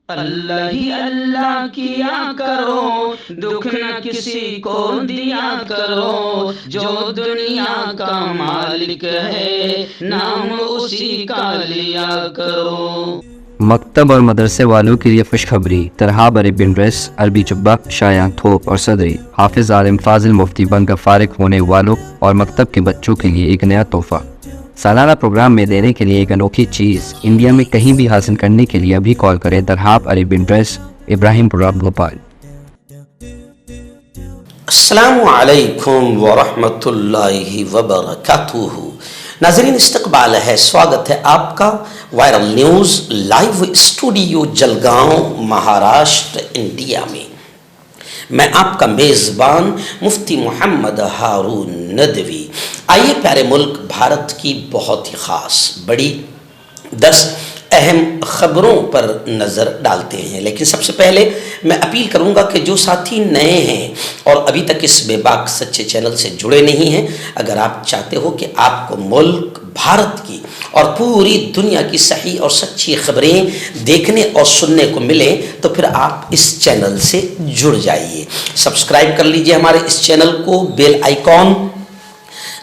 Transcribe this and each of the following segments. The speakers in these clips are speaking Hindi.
अल्लाह ही अल्लाह किया करो, दुख न किसी को दिया करो, जो दुनिया का मालिक है नाम उसी का लिया करो। मकतब और मदरसे वालों के लिए खुशखबरी। तरहाब अरब ड्रेस, अरबी जुब्बा, शायान थोप और सदरी, हाफिज आलिम फाजिल मुफ्ती बनकर फारिग होने वालों और मकतब के बच्चों के लिए एक नया तोहफा। सालाना प्रोग्राम में देने के लिए एक अनोखी चीज़ इंडिया में कहीं भी हासिल करने के लिए अभी कॉल करें। तरहाब अरब ड्रेस, इब्राहिमपुरा, भोपाल। अस्सलामु अलैकुम वरहमतुल्लाहि वबरकातुहू। नाज़रीन, इस्तकबाल है, स्वागत है आपका viral news live studio Jalgaon, Maharashtra, India में। मैं आपका मेज़बान मुफ्ती मोहम्मद हारून नदवी। आइए प्यारे मुल्क भारत की बहुत ही ख़ास बड़ी 10 अहम ख़बरों पर नज़र डालते हैं। लेकिन सबसे पहले मैं अपील करूंगा कि जो साथी नए हैं और अभी तक इस बेबाक सच्चे चैनल से जुड़े नहीं हैं, अगर आप चाहते हो कि आपको मुल्क भारत की और पूरी दुनिया की सही और सच्ची खबरें देखने और सुनने को मिले, तो फिर आप इस चैनल से जुड़ जाइए। सब्सक्राइब कर लीजिए हमारे इस चैनल को, बेल आइकॉन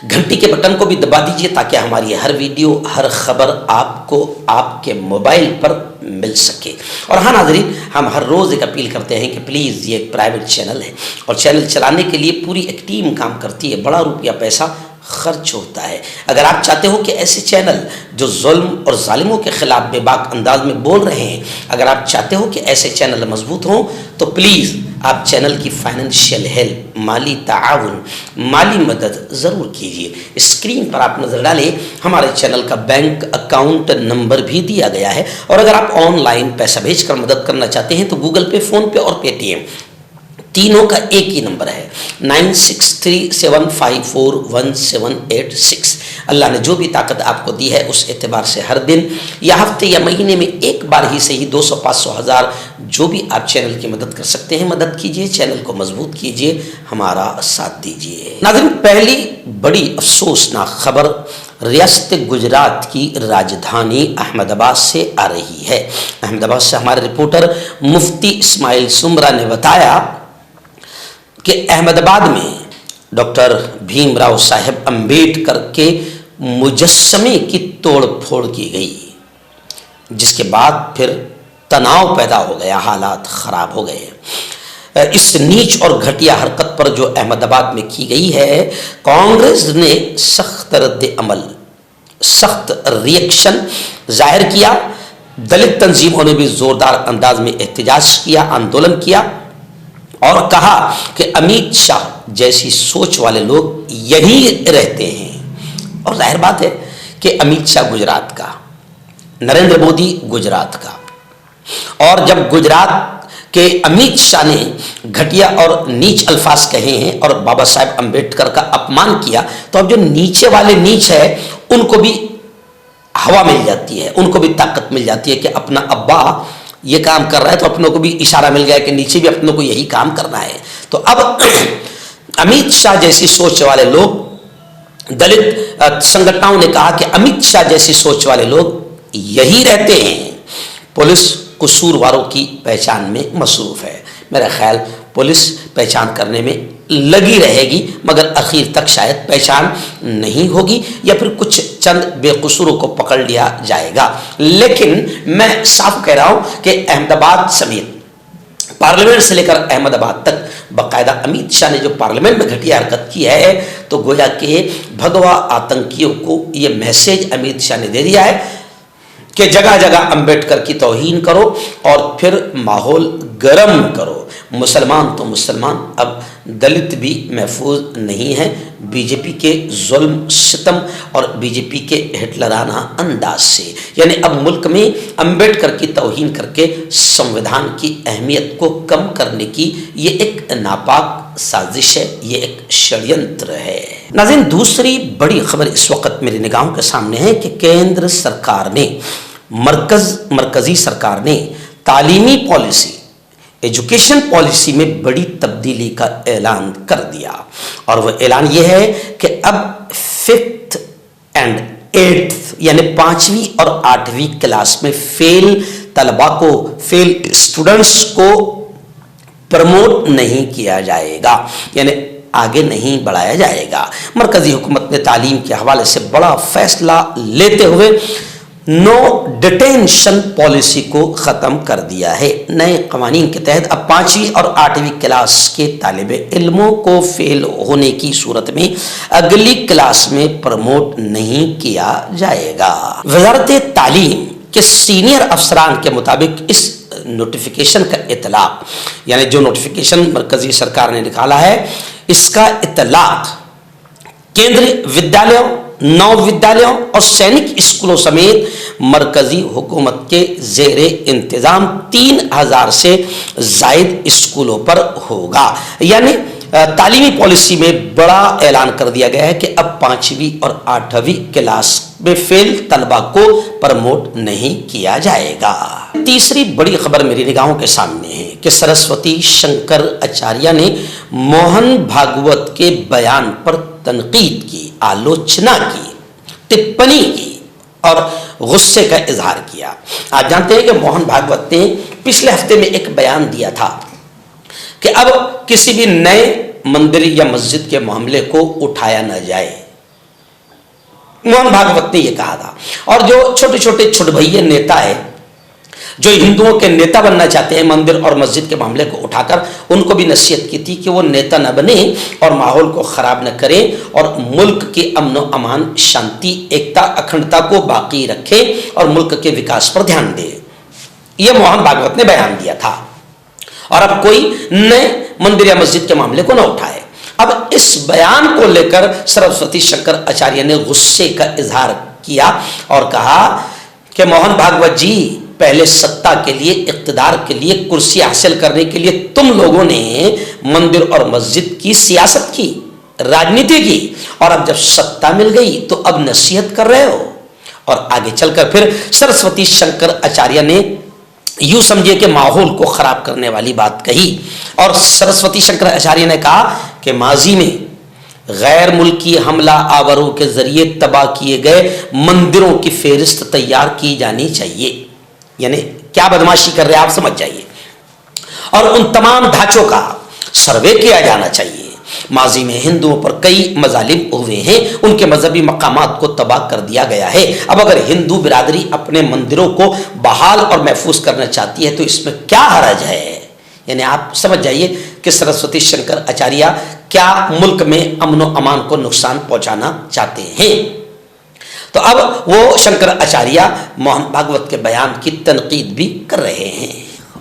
घंटी के बटन को भी दबा दीजिए ताकि हमारी हर वीडियो, हर खबर आपको आपके मोबाइल पर मिल सके। और हाँ नाज़रीन, हम हर रोज़ एक अपील करते हैं कि प्लीज़, ये एक प्राइवेट चैनल है और चैनल चलाने के लिए पूरी एक टीम काम करती है, बड़ा रुपया पैसा खर्च होता है। अगर आप चाहते हो कि ऐसे चैनल जो जुल्म और जालिमों के ख़िलाफ़ बेबाक अंदाज में बोल रहे हैं, अगर आप चाहते हो कि ऐसे चैनल मजबूत हों, तो प्लीज़ आप चैनल की फाइनेंशियल हेल्प, माली ताआवुन, माली मदद ज़रूर कीजिए। स्क्रीन पर आप नज़र डालें, हमारे चैनल का बैंक अकाउंट नंबर भी दिया गया है। और अगर आप ऑनलाइन पैसा भेजकर मदद करना चाहते हैं तो गूगल पे, फ़ोन पे और पेटीएम तीनों का एक ही नंबर है, 9637541786। अल्लाह ने जो भी ताकत आपको दी है उस एतबार से हर दिन या हफ्ते या महीने में एक बार ही सही 200, 500, 1000 जो भी आप चैनल की मदद कर सकते हैं, मदद कीजिए, चैनल को मजबूत कीजिए, हमारा साथ दीजिए। नाज़रीन, पहली बड़ी अफसोसनाक खबर रियासत गुजरात की राजधानी अहमदाबाद से आ रही है। अहमदाबाद से हमारे रिपोर्टर मुफ्ती इस्माइल सुमरा ने बताया कि अहमदाबाद में डॉक्टर भीमराव साहेब अम्बेडकर के मुजस्समे की तोड़ फोड़ की गई, जिसके बाद फिर तनाव पैदा हो गया, हालात ख़राब हो गए। इस नीच और घटिया हरकत पर जो अहमदाबाद में की गई है, कांग्रेस ने सख्त रद्द अमल, सख्त रिएक्शन जाहिर किया। दलित तंजीमों ने भी ज़ोरदार अंदाज में एहतजाज किया, आंदोलन किया और कहा कि अमित शाह जैसी सोच वाले लोग यही रहते हैं। और जाहिर बात है कि अमित शाह गुजरात का, नरेंद्र मोदी गुजरात का, और जब गुजरात के अमित शाह ने घटिया और नीच अल्फाज कहे हैं और बाबा साहेब अम्बेडकर का अपमान किया, तो अब जो नीचे वाले नीच है उनको भी हवा मिल जाती है, उनको भी ताकत मिल जाती है कि अपना अब्बा ये काम कर रहा है तो अपनों को भी इशारा मिल गया कि नीचे भी अपनों को यही काम करना है। तो अब अमित शाह जैसी सोच वाले लोग, दलित संगठनों ने कहा कि अमित शाह जैसी सोच वाले लोग यही रहते हैं। पुलिस कसूरवारों की पहचान में मसरूफ़ है। मेरा ख्याल पुलिस पहचान करने में लगी रहेगी, मगर आखिर तक शायद पहचान नहीं होगी या फिर कुछ चंद बेकसूरों को पकड़ लिया जाएगा। लेकिन मैं साफ कह रहा हूं कि अहमदाबाद समेत पार्लियामेंट से लेकर अहमदाबाद तक बाकायदा अमित शाह ने जो पार्लियामेंट में घटिया हरकत की है, तो गोया के भगवा आतंकियों को ये मैसेज अमित शाह ने दे दिया है कि जगह जगह अम्बेडकर की तौहीन करो और फिर माहौल गर्म करो। मुसलमान तो मुसलमान, अब दलित भी महफूज नहीं है बीजेपी के जुल्म सितम और बीजेपी के हिटलराना अंदाज से। यानी अब मुल्क में अम्बेडकर की तौहीन करके संविधान की अहमियत को कम करने की ये एक नापाक साजिश है, ये एक षड्यंत्र है। नाज़रीन, दूसरी बड़ी खबर इस वक्त मेरी निगाहों के सामने है कि केंद्र सरकार ने, मरकजी सरकार ने तालीमी पॉलिसी, एजुकेशन पॉलिसी में बड़ी तब्दीली का ऐलान कर दिया। और वह ऐलान यह है कि अब 5th and 8th यानी 5वीं और 8वीं क्लास में फेल तलबा को, फेल स्टूडेंट्स को प्रमोट नहीं किया जाएगा, यानी आगे नहीं बढ़ाया जाएगा। मरकजी हुकूमत ने तालीम के हवाले से बड़ा फैसला लेते हुए नो डिटेंशन पॉलिसी को ख़त्म कर दिया है। नए कवानीन के तहत अब 5वीं और 8वीं क्लास के तालिब इल्मों को फेल होने की सूरत में अगली क्लास में प्रमोट नहीं किया जाएगा। वज़ारत तालीम के सीनियर अफसरान के मुताबिक इस नोटिफिकेशन का इतलाक, यानी जो नोटिफिकेशन मरकजी सरकार ने निकाला है, इसका इतलाक केंद्रीय विद्यालयों, नव विद्यालयों और सैनिक स्कूलों समेत मरकजी हुकूमत के ज़ेरे इंतज़ाम 3000 से ज़ायद स्कूलों पर होगा। यानी तालीमी पॉलिसी में बड़ा ऐलान कर दिया गया है कि अब 5वीं और 8वीं क्लास में फेल तलबा को प्रमोट नहीं किया जाएगा। तीसरी बड़ी खबर मेरी निगाहों के सामने है कि सरस्वती शंकर आचार्य ने मोहन भागवत के बयान पर तनकीद की, आलोचना की, टिप्पणी की और गुस्से का इजहार किया। आप जानते हैं कि मोहन भागवत ने पिछले हफ्ते में एक बयान दिया था कि अब किसी भी नए मंदिर या मस्जिद के मामले को उठाया न जाए। मोहन भागवत ने यह कहा था। और जो छोटे छोटे छुटभैये नेता है, जो हिंदुओं के नेता बनना चाहते हैं मंदिर और मस्जिद के मामले को उठाकर, उनको भी नसीहत की थी कि वो नेता न बने और माहौल को खराब न करें और मुल्क के अमन व अमान, शांति, एकता, अखंडता को बाकी रखें और मुल्क के विकास पर ध्यान दें। यह मोहन भागवत ने बयान दिया था। और अब कोई नए मंदिर या मस्जिद के मामले को न उठाए। अब इस बयान को लेकर सरस्वती शंकर आचार्य ने गुस्से का इजहार किया और कहा कि मोहन भागवत जी, पहले सत्ता के लिए, इक़्तिदार के लिए, कुर्सी हासिल करने के लिए तुम लोगों ने मंदिर और मस्जिद की सियासत की, राजनीति की, और अब जब सत्ता मिल गई तो अब नसीहत कर रहे हो। और आगे चलकर फिर सरस्वती शंकर आचार्य ने यूं समझिए कि माहौल को खराब करने वाली बात कही। और सरस्वती शंकर आचार्य ने कहा कि माजी में गैर मुल्की हमला आवरों के जरिए तबाह किए गए मंदिरों की फेहरिस्त तैयार की जानी चाहिए। यानी क्या बदमाशी कर रहे हैं आप समझ जाइए। और उन तमाम ढांचों का सर्वे किया जाना चाहिए। माजी में हिंदुओं पर कई मजालिम हुए हैं, उनके मजहबी मकामात को तबाह कर दिया गया है। अब अगर हिंदू बिरादरी अपने मंदिरों को बहाल और महफूज करना चाहती है तो इसमें क्या हरज है। यानी आप समझ जाइए कि सरस्वती शंकर आचार्य क्या मुल्क में अमन व अमान को नुकसान पहुंचाना चाहते हैं। तो अब वो शंकर आचार्य मोहन भागवत के बयान की तनकीद भी कर रहे हैं।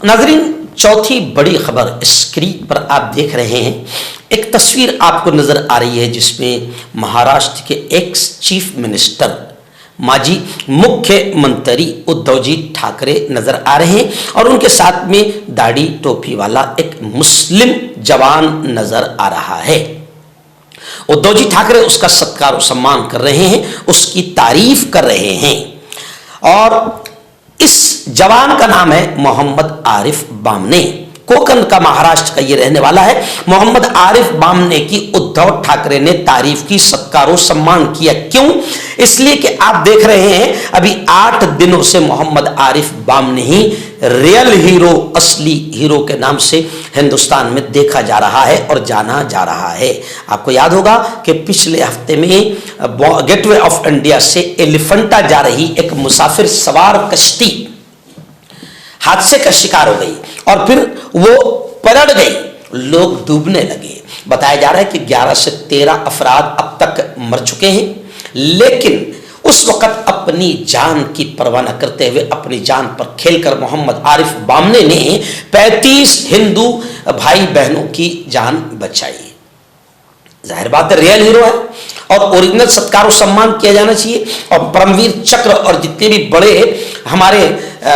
नाज़रीन, चौथी बड़ी खबर स्क्रीन पर आप देख रहे हैं। एक तस्वीर आपको नजर आ रही है जिसमें महाराष्ट्र के एक्स चीफ मिनिस्टर, माजी मुख्यमंत्री उद्धवजी ठाकरे नजर आ रहे हैं और उनके साथ में दाढ़ी टोपी वाला एक मुस्लिम जवान नजर आ रहा है। उद्धवजी ठाकरे उसका सत्कार और सम्मान कर रहे हैं, उसकी तारीफ कर रहे हैं। और इस जवान का नाम है मोहम्मद आरिफ बामने। कोकण का, महाराष्ट्र का ये रहने वाला है। मोहम्मद आरिफ बामने की उद्धव ठाकरे ने तारीफ की, सत्कार और सम्मान किया। क्यों? इसलिए कि आप देख रहे हैं अभी 8 दिनों से मोहम्मद आरिफ बामने ही रियल हीरो, असली हीरो के नाम से हिंदुस्तान में देखा जा रहा है और जाना जा रहा है। आपको याद होगा कि पिछले हफ्ते में गेटवे ऑफ इंडिया से एलिफेंटा जा रही एक मुसाफिर सवार कश्ती हादसे का शिकार हो गई और फिर वो पलट गई, लोग डूबने लगे। बताया जा रहा है कि 11 से 13 अफराद अब तक मर चुके हैं, लेकिन उस वक्त अपनी जान की परवाह न करते हुए अपनी जान पर खेलकर मोहम्मद आरिफ बामने ने 35 हिंदू भाई बहनों की जान बचाई। जाहिर बात है रियल हीरो है और ओरिजिनल सत्कार और सम्मान किया जाना चाहिए। और परमवीर चक्र और जितने भी बड़े हमारे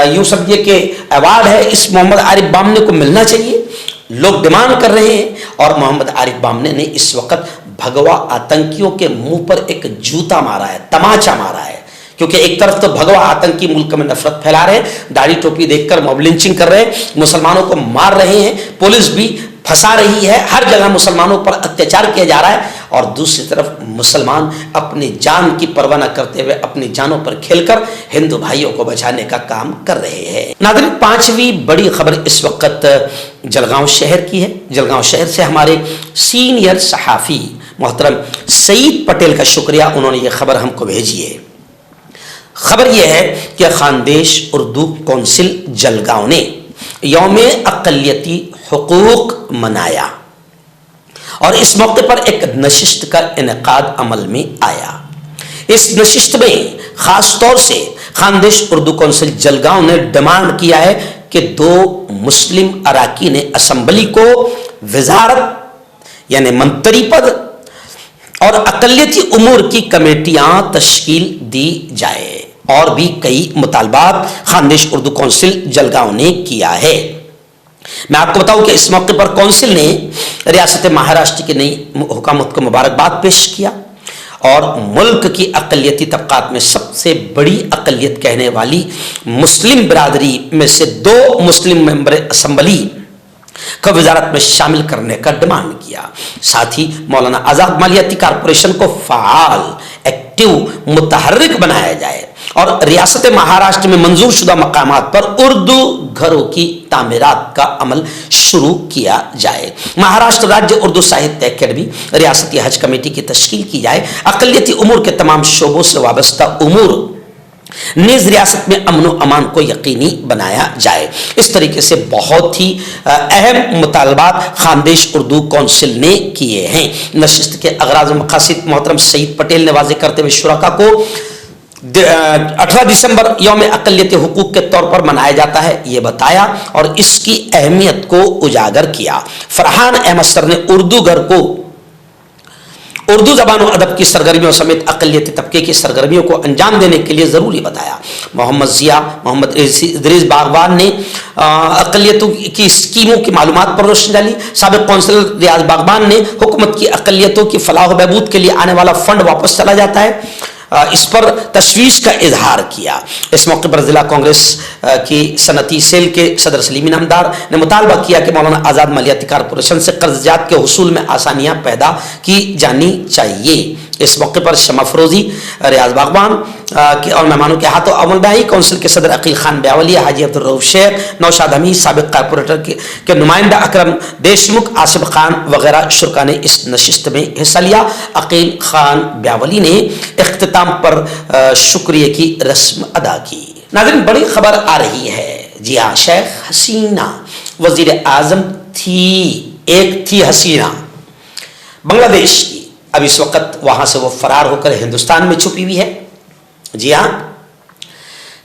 यूं समझिए कि अवार्ड है इस मोहम्मद आरिफ बामने को मिलना चाहिए। लोग डिमांड कर रहे हैं और मोहम्मद आरिफ बामने ने इस वक्त भगवा आतंकियों के मुंह पर एक जूता मारा है, तमाचा मारा है। क्योंकि एक तरफ तो भगवा आतंकी मुल्क में नफरत फैला रहे हैं, दाढ़ी टोपी देखकर मॉब लिंचिंग कर रहे हैं, मुसलमानों को मार रहे हैं, पुलिस भी फंसा रही है, हर जगह मुसलमानों पर अत्याचार किया जा रहा है, और दूसरी तरफ मुसलमान अपनी जान की परवाह न करते हुए अपनी जानों पर खेलकर हिंदू भाइयों को बचाने का काम कर रहे हैं। नाज़रीन, पांचवी बड़ी खबर इस वक्त जलगांव शहर की है। जलगांव शहर से हमारे सीनियर सहाफ़ी मोहतरम सईद पटेल का शुक्रिया, उन्होंने ये खबर हमको भेजी है। खबर यह है कि खानदेश उर्दू कौंसिल जलगांव ने यौम अक़लियती हुकूक मनाया और इस मौके पर एक नशिस्त का इनेकाद अमल में आया। इस नशिस्त में खास तौर से खानदेश उर्दू कौंसिल जलगांव ने डिमांड किया है कि 2 मुस्लिम अराकीन असम्बली को वजारत यानी मंत्री पद और अक़लियती उमूर की कमेटियां तश्कील दी जाए, और भी कई मुतालबात खानदेश उर्दू कौंसिल जलगांव ने किया है। मैं आपको बताऊं कि इस मौके पर कौंसिल ने रियासत महाराष्ट्र की नई हुकूमत को मुबारकबाद पेश किया और मुल्क की अक़लियती तबक़ात में सबसे बड़ी अक़लियत कहने वाली मुस्लिम बिरादरी में से 2 मुस्लिम मेंबर असम्बली को वजारत में शामिल करने का डिमांड किया। साथ ही मौलाना आज़ाद मालियाती कारपोरेशन को फ़ाल, एक्टिव, मुतहर्रिक बनाया जाए और रियासत महाराष्ट्र में मंजूर शुदा मकामात पर उर्दू घरों की तामीरात का अमल शुरू किया जाए। महाराष्ट्र राज्य उर्दू साहित्य अकेडमी, रियासती हज कमेटी की तश्कील की जाए। अक़लियती उमूर के तमाम शोबों से वाबस्ता उमूर निज रियासत में अमन व अमान को यकीनी बनाया जाए। इस तरीके से बहुत ही अहम मुतालबात खानदेश उर्दू कौंसिल ने किए हैं। नशिस्त के अगराज़ व मक़ासिद मोहतरम सईद पटेल ने वाज़ेह करते हुए शुरका को 18 दिसंबर यौम अक़लियती हुकूक के तौर पर मनाया जाता है ये बताया और इसकी अहमियत को उजागर किया। फरहान अहमद सर ने उर्दू घर को उर्दू ज़बान और अदब की सरगर्मियों समेत अक़लियती तबके की सरगर्मियों को अंजाम देने के लिए ज़रूरी बताया। मोहम्मद ज़िया, मोहम्मद इदरीस बागवान ने अक़लियतों की स्कीमों की मालूमात पर रोशनी डाली। साबिक़ कौंसिलर रियाज बागवान ने हुकूमत की अक़लियतों की फलाह व बहबूद के लिए आने वाला फ़ंड वापस चला जाता है, इस पर तशवीश का इजहार किया। इस मौके पर जिला कांग्रेस की सनती सेल के सदर सलीम इनामदार ने मुतालबा किया कि मौलाना आज़ाद मालियाती कारपोरेशन से कर्ज़जात के हुसूल में आसानियाँ पैदा की जानी चाहिए। इस मौके पर शमा फरोजी, रियाज बागवान के और मेहमानों के हाथों अमलबाही कौंसिल के सदर अकील खान ब्यावली, हाजी अब्दुल रऊफ शेख, नौशाद हमीद, साबिक़ कारपोरेटर के नुमाइंदा अकरम देशमुख, आसिफ खान वगैरह शुरका ने इस नशिस्त में हिस्सा लिया। अकील खान ब्यावली ने इख्तिताम पर शुक्रिया की रस्म अदा की। नाज़रीन, बड़ी खबर आ रही है। जी हाँ, शेख हसीना वज़ीर आज़म एक थी हसीना बांग्लादेश की, अब इस वक्त वहां से वो फरार होकर हिंदुस्तान में छुपी हुई है। जी हाँ,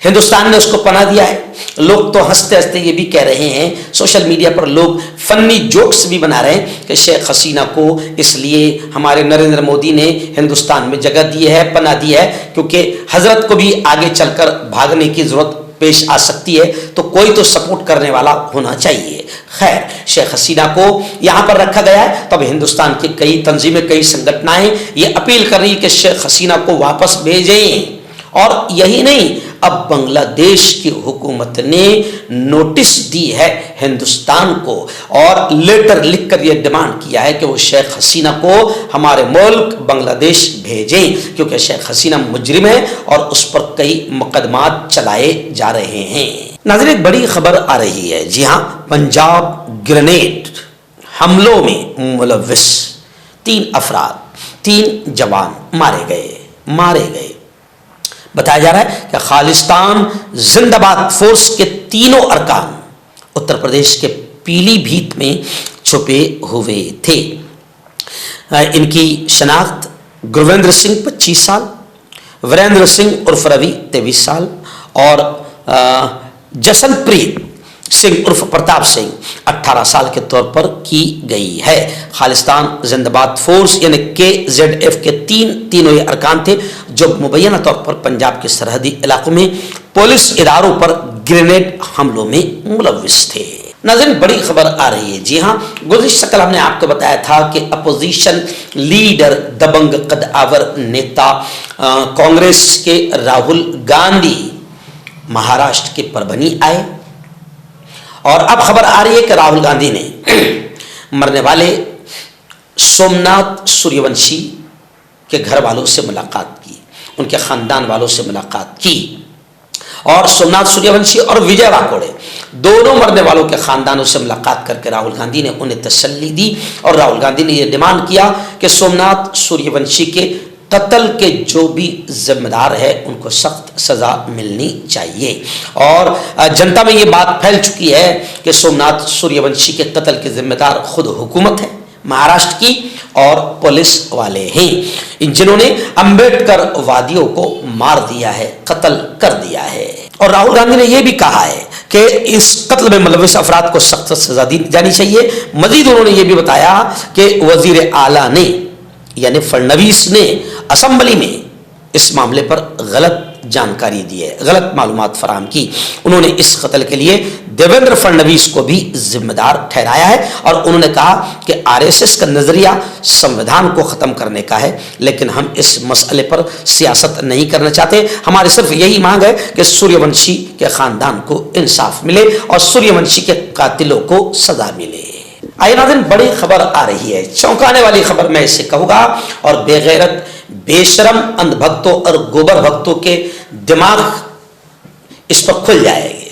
हिंदुस्तान ने उसको पनाह दिया है। लोग तो हंसते हंसते ये भी कह रहे हैं, सोशल मीडिया पर लोग फन्नी जोक्स भी बना रहे हैं कि शेख हसीना को इसलिए हमारे नरेंद्र मोदी ने हिंदुस्तान में जगह दी है, पनाह दी है, क्योंकि हजरत को भी आगे चलकर भागने की जरूरत पेश आ सकती है, तो कोई तो सपोर्ट करने वाला होना चाहिए। खैर, शेख हसीना को यहाँ पर रखा गया है, तब हिंदुस्तान की कई तंजीमें, कई संगठनाएं ये अपील कर रही है कि शेख हसीना को वापस भेजें। और यही नहीं, अब बांग्लादेश की हुकूमत ने नोटिस दी है हिंदुस्तान को और लेटर लिखकर यह डिमांड किया है कि वो शेख हसीना को हमारे मुल्क बांग्लादेश भेजें, क्योंकि शेख हसीना मुजरिम है और उस पर कई मुकदमात चलाए जा रहे हैं। नाज़रीन, एक बड़ी खबर आ रही है। जी हाँ, पंजाब ग्रेनेड हमलों में मुलव्विस 3 अफराद, 3 जवान मारे गए। बताया जा रहा है कि खालिस्तान जिंदाबाद फोर्स के 3 अरकान उत्तर प्रदेश के पीलीभीत में छुपे हुए थे। इनकी शनाख्त गुरवेंद्र सिंह 25 साल, वीरेंद्र सिंह उर्फ रवि 23 साल और जसनप्रीत सिंह उर्फ प्रताप सिंह 18 साल के तौर पर की गई है। खालिस्तान जिंदाबाद फोर्स यानी KZF के तीनों ये अरकान थे जो मुबैना तौर पर पंजाब के सरहदी इलाकों में पुलिस इदारों पर ग्रेनेड हमलों में मुलव्विस थे। नाज़रीन, बड़ी खबर आ रही है। जी हाँ, गुज़िश्ता कल हमने आपको बताया था कि अपोजिशन लीडर, दबंग कदआवर नेता कांग्रेस के राहुल गांधी महाराष्ट्र के परभनी आए और अब खबर आ रही है कि राहुल गांधी ने मरने वाले सोमनाथ सूर्यवंशी के घर वालों से मुलाकात की, उनके ख़ानदान वालों से मुलाकात की, और सोमनाथ सूर्यवंशी और विजय वाकोड़े दोनों मरने वालों के ख़ानदानों से मुलाकात करके राहुल गांधी ने उन्हें तसल्ली दी और राहुल गांधी ने यह डिमांड किया कि सोमनाथ सूर्यवंशी के कत्ल के जो भी जिम्मेदार है उनको सख्त सज़ा मिलनी चाहिए। और जनता में ये बात फैल चुकी है कि सोमनाथ सूर्यवंशी के कत्ल के जिम्मेदार खुद हुकूमत है महाराष्ट्र की और पुलिस वाले हैं, इन जिन्होंने अंबेडकर वादियों को मार दिया है, कत्ल कर दिया है। और राहुल गांधी ने यह भी कहा है कि इस कत्ल में मुलविस अफराद को सख्त सजा दी जानी चाहिए। मजीद उन्होंने ये भी बताया कि वजीर आला ने यानी फडणवीस ने असेंबली में इस मामले पर गलत जानकारी दी है, गलत मालूमात फराहम की। उन्होंने इस कत्ल के लिए देवेंद्र फडणवीस को भी जिम्मेदार ठहराया है और उन्होंने कहा कि आरएसएस का नजरिया संविधान को खत्म करने का है, लेकिन हम इस मसले पर सियासत नहीं करना चाहते। हमारी सिर्फ यही मांग है कि सूर्यवंशी के खानदान को इंसाफ मिले और सूर्यवंशी के कातिलों को सजा मिले। आइए नाज़रीन, बड़ी खबर आ रही है, चौंकाने वाली खबर मैं इसे कहूँगा, और बेगैरत बेशरम अंधभक्तों और गोबर भक्तों के दिमाग इस पर खुल जाएंगे।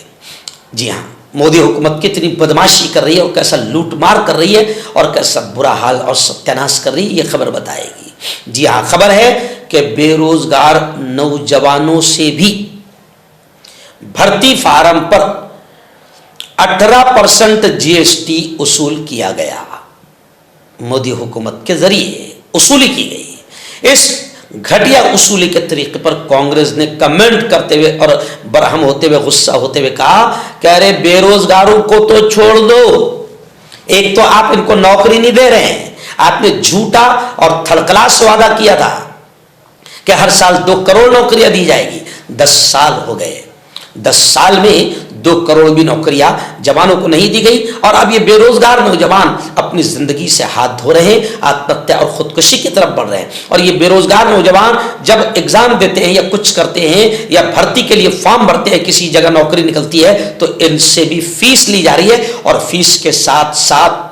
जी हाँ, मोदी हुकूमत कितनी बदमाशी कर रही है और कैसा लूटमार कर रही है और कैसा बुरा हाल और सत्यानाश कर रही है, ये खबर बताएगी। जी हाँ, खबर है कि बेरोजगार नौजवानों से भी भर्ती फार्म पर 18% जीएसटी वसूल किया गया। मोदी हुकूमत के जरिए वसूली की गई। इस घटिया वसूली के तरीके पर कांग्रेस ने कमेंट करते हुए और बरहम होते हुए, गुस्सा होते हुए कहा कि अरे बेरोजगारों को तो छोड़ दो, एक तो आप इनको नौकरी नहीं दे रहे हैं, आपने झूठा और थड़कलास वादा किया था कि हर साल 2 करोड़ नौकरियां दी जाएगी। 10 साल हो गए, 10 साल में 2 करोड़ भी नौकरियां जवानों को नहीं दी गई और अब ये बेरोजगार नौजवान अपनी जिंदगी से हाथ धो रहे हैं, आत्महत्या और खुदकुशी की तरफ बढ़ रहे हैं। और ये बेरोजगार नौजवान जब एग्जाम देते हैं या कुछ करते हैं या भर्ती के लिए फॉर्म भरते हैं, किसी जगह नौकरी निकलती है तो इनसे भी फीस ली जा रही है और फीस के साथ साथ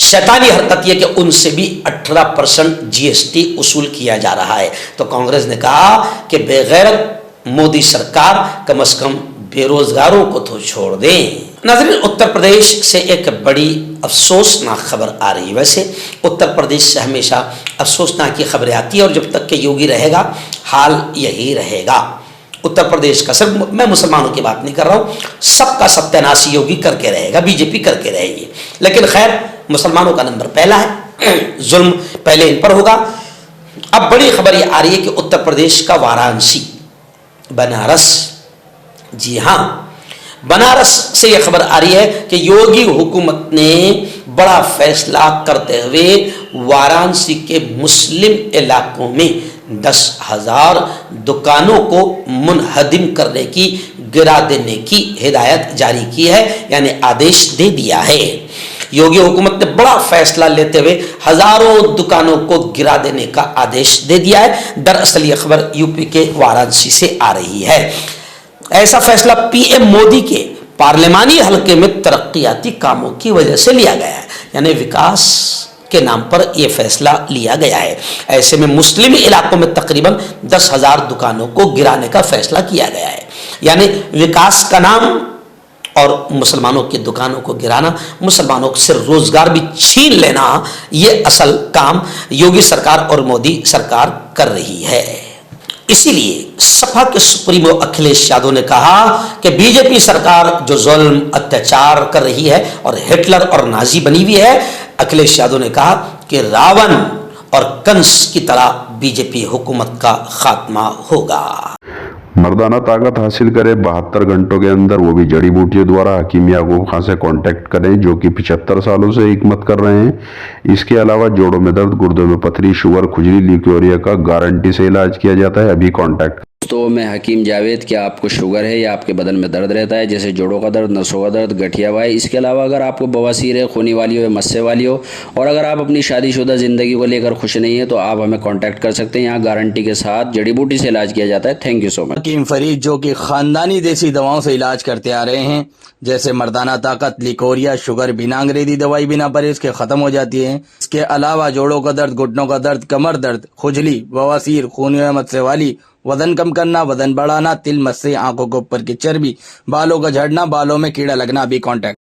शैतानी हरकत यह कि उनसे भी 18% जीएसटी वसूल किया जा रहा है। तो कांग्रेस ने कहा कि बेगैरत मोदी सरकार कम से कम बेरोजगारों को तो छोड़ दें। नाज़रीन, उत्तर प्रदेश से एक बड़ी अफसोसनाक खबर आ रही है। वैसे उत्तर प्रदेश से हमेशा अफसोसनाक की खबरें आती है और जब तक कि योगी रहेगा हाल यही रहेगा। उत्तर प्रदेश का, सिर्फ मैं मुसलमानों की बात नहीं कर रहा हूँ, सबका सत्यानाश योगी करके रहेगा, बीजेपी करके रहेगी। लेकिन खैर, मुसलमानों का नंबर पहला है, जुल्म पहले इन पर होगा। अब बड़ी खबर ये आ रही है कि उत्तर प्रदेश का वाराणसी, बनारस, जी हाँ, बनारस से यह खबर आ रही है कि योगी हुकूमत ने बड़ा फैसला करते हुए वाराणसी के मुस्लिम इलाकों में 10,000 दुकानों को मुनहदिम करने की, गिरा देने की हिदायत जारी की है, यानी आदेश दे दिया है। योगी हुकूमत ने बड़ा फैसला लेते हुए हजारों दुकानों को गिरा देने का आदेश दे दिया है। दरअसल यह खबर यूपी के वाराणसी से आ रही है। ऐसा फैसला पीएम मोदी के पार्लिमानी हलके में तरक्कियाती कामों की वजह से लिया गया है, यानी विकास के नाम पर यह फैसला लिया गया है। ऐसे में मुस्लिम इलाकों में तकरीबन 10,000 दुकानों को गिराने का फैसला किया गया है, यानी विकास का नाम और मुसलमानों की दुकानों को गिराना, मुसलमानों से रोजगार भी छीन लेना, ये असल काम योगी सरकार और मोदी सरकार कर रही है। इसीलिए सपा के सुप्रीमो अखिलेश यादव ने कहा कि बीजेपी सरकार जो जुल्म अत्याचार कर रही है और हिटलर और नाजी बनी हुई है, अखिलेश यादव ने कहा कि रावण और कंस की तरह बीजेपी हुकूमत का खात्मा होगा। मर्दाना ताकत हासिल करें 72 घंटों के अंदर, वो भी जड़ी बूटियों द्वारा। हकीम याकूब खान से कांटेक्ट करें जो कि 75 सालों से हिकमत कर रहे हैं। इसके अलावा जोड़ों में दर्द, गुर्दों में पथरी, शुगर, खुजली, ल्यूकेरिया का गारंटी से इलाज किया जाता है। अभी कांटेक्ट दोस्तों, मैं हकीम जावेद। क्या आपको शुगर है या आपके बदन में दर्द रहता है, जैसे जोड़ों का दर्द, नसों का दर्द, गठिया वाई? इसके अलावा अगर आपको बवासीर है, खूनी वाली हो या मस्से वाली हो, और अगर आप अपनी शादीशुदा ज़िंदगी को लेकर खुश नहीं है, तो आप हमें कॉन्टैक्ट कर सकते हैं। यहाँ गारंटी के साथ जड़ी बूटी से इलाज किया जाता है। Thank you so much. Hakim Farid जो कि खानदानी देसी दवाओं से इलाज करते आ रहे हैं, जैसे मर्दाना ताकत, लिकोरिया, शुगर बिना अंग्रेजी दवाई बिना परहेज के खत्म हो जाती है। इसके अलावा जोड़ों का दर्द, घुटनों का दर्द, कमर दर्द, खुजली, बवासीर, खूनी व मस्से वाली, वजन कम करना, वजन बढ़ाना, तिल, मस्से, आंखों के ऊपर की चर्बी, बालों का झड़ना, बालों में कीड़ा लगना, भी कॉन्टैक्ट।